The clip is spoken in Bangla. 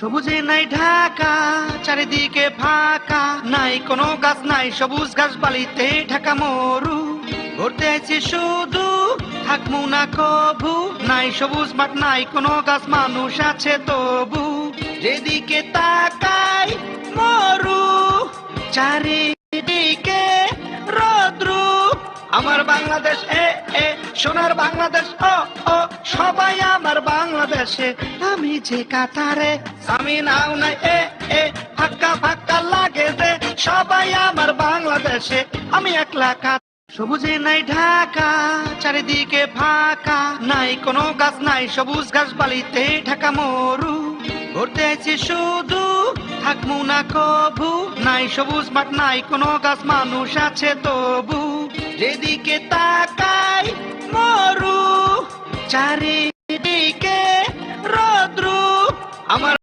সবুজে নাই ঢাকা, চারিদিকে ফাঁকা, নাই কোনো গাছ, নাই সবুজ ঘাস, বালিতে ঢাকা মরু। ঘুরতে আইছি শুধু, থাকমু না কভু, নাই সবুজ মাঠ, নাই কোনো গাছ, মানুষ আছে তবু। যেদিকে তাকাই মরু, চারিদিকে রৌদ্রু। আমার বাংলাদেশ এ সোনার বাংলাদেশ ও সবাই আমার বাংলাদেশে, আমি যে কাতারে আমি নাও নাই এ ফাঁকা ফাঁকা লাগে যে, সবাই আমার বাংলাদেশে আমি একলা কাতারে। সবুজে নাই ঢাকা, চারিদিকে ফাঁকা, নাই কোনো গাছ, নাই সবুজ ঘাস, বালিতে ঢাকা মরু। ঘুরতে আইছি শুধু, থাকমু না কভু, নাই সবুজ মাঠ, নাই কোনো গাছ, মানুষ আছে তবু। যেদিকে তাকাই মরু, চারিদিকে রৌদ্রু। আমার